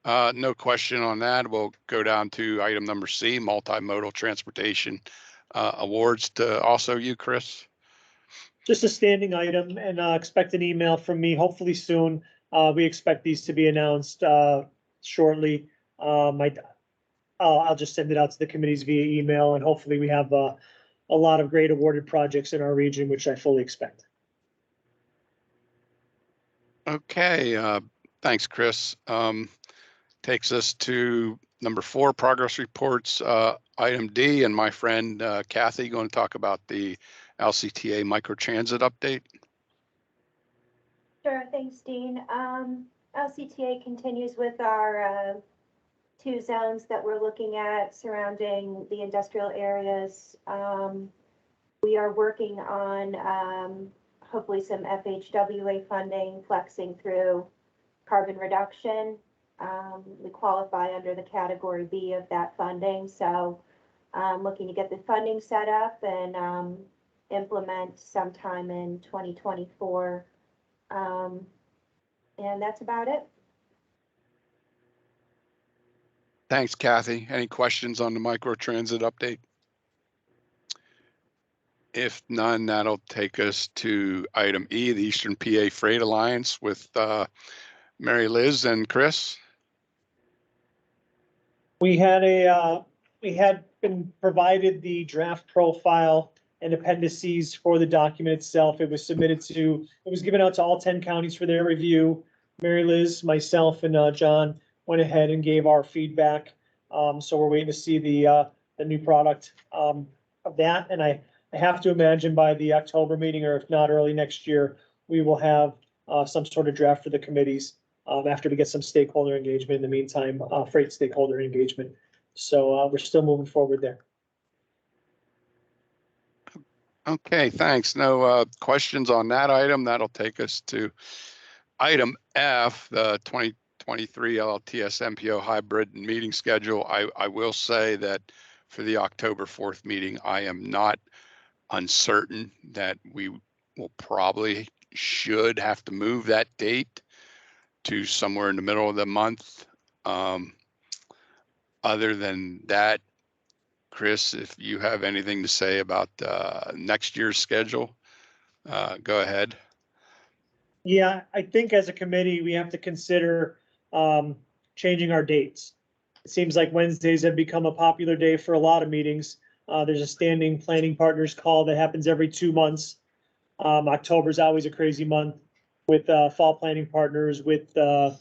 No question on that. We'll go down to item number C, multimodal transportation awards to also you, Chris. Just a standing item, and expect an email from me hopefully soon. We expect these to be announced shortly. I'll just send it out to the committees via email, and hopefully we have a lot of great awarded projects in our region, which I fully expect. Okay, thanks, Chris. Takes us to Number 4, progress reports, item D, and my friend Kathy going to talk about the LCTA microtransit update. Sure, thanks, Dean. LCTA continues with our 2 zones that we're looking at surrounding the industrial areas. We are working on hopefully some FHWA funding, flexing through carbon reduction. We qualify under the category B of that funding, so looking to get the funding set up and implement sometime in 2024. And that's about it. Thanks, Kathy. Any questions on the microtransit update? If none, that'll take us to item E, the Eastern PA Freight Alliance with Mary Liz and Chris. We had been provided the draft profile and appendices for the document itself. It was given out to all 10 counties for their review. Mary Liz, myself, and John went ahead and gave our feedback. So we're waiting to see the new product of that. And I have to imagine by the October meeting, or if not early next year, we will have some sort of draft for the committees after we get some stakeholder engagement in the meantime, freight stakeholder engagement. So we're still moving forward there. Okay, thanks. No questions on that item. That'll take us to item F, the 2023 LLTS MPO hybrid meeting schedule. I will say that for the October 4th meeting, I am not uncertain that we will probably should have to move that date to somewhere in the middle of the month. Other than that, Chris, if you have anything to say about next year's schedule, go ahead. Yeah, I think as a committee, we have to consider changing our dates. It seems like Wednesdays have become a popular day for a lot of meetings. There's a standing planning partners call that happens every 2 months. October is always a crazy month with fall planning partners, with the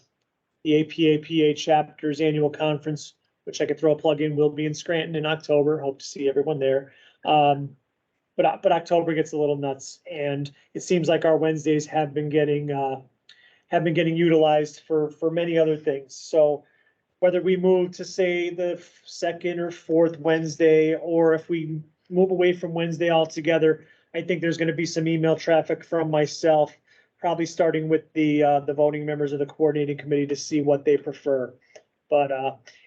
APA-PA chapter's annual conference, which I could throw a plug in, will be in Scranton in October. Hope to see everyone there. But October gets a little nuts, and it seems like our Wednesdays have been getting utilized for many other things. So whether we move to say the 2nd or 4th Wednesday, or if we move away from Wednesday altogether, I think there's going to be some email traffic from myself, probably starting with the voting members of the coordinating committee to see what they prefer. But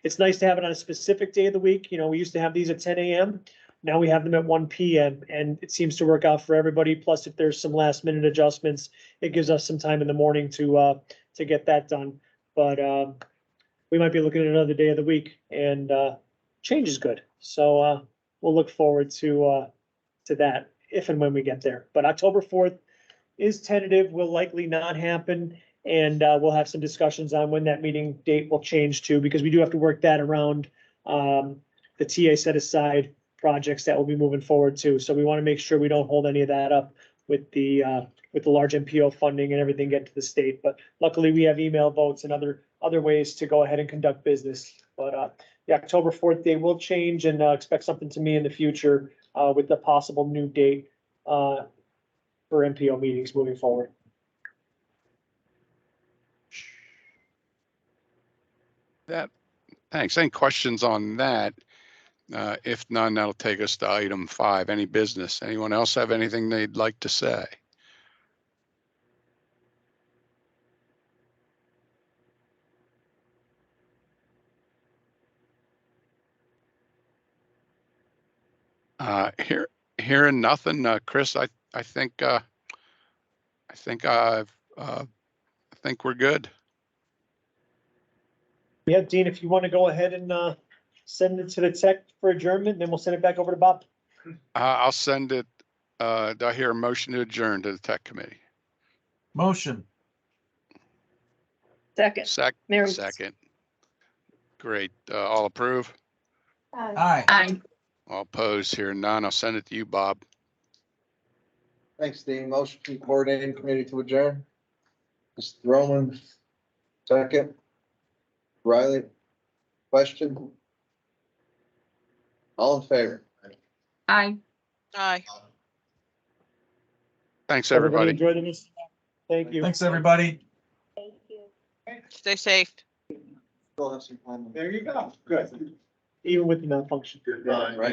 it's nice to have it on a specific day of the week. You know, we used to have these at 10 a.m. Now we have them at 1 p.m. and it seems to work out for everybody. Plus, if there's some last minute adjustments, it gives us some time in the morning to get that done. But we might be looking at another day of the week, and change is good. So we'll look forward to that if and when we get there. But October 4th is tentative, will likely not happen. And we'll have some discussions on when that meeting date will change to, because we do have to work that around the TA set aside projects that will be moving forward too. So we want to make sure we don't hold any of that up with the large MPO funding and everything get to the state. But luckily we have email votes and other ways to go ahead and conduct business. But the October 4th date will change, and expect something to me in the future with the possible new date for MPO meetings moving forward. Thanks. Any questions on that? If none, that'll take us to item 5. Any business? Anyone else have anything they'd like to say? Hearing nothing, Chris. I think we're good. Yeah, Dean, if you want to go ahead and send it to the tech for adjournment, then we'll send it back over to Bob. I'll send it. Do I hear a motion to adjourn to the tech committee? Motion. Second. Second. Great. All approve? Aye. All opposed? Hearing none, I'll send it to you, Bob. Thanks, Dean. Motion from coordinating committee to adjourn. Mr. Roman, second. Riley, Question? All in favor? Aye. Aye. Thanks, Everybody everybody. enjoy the new. Thank you. Thanks, everybody. Thank you. Stay safe. Still have some time. There you go. Good. Even with the malfunction. Right. Why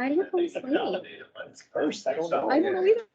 do you fall asleep? First, I don't know. I don't know either.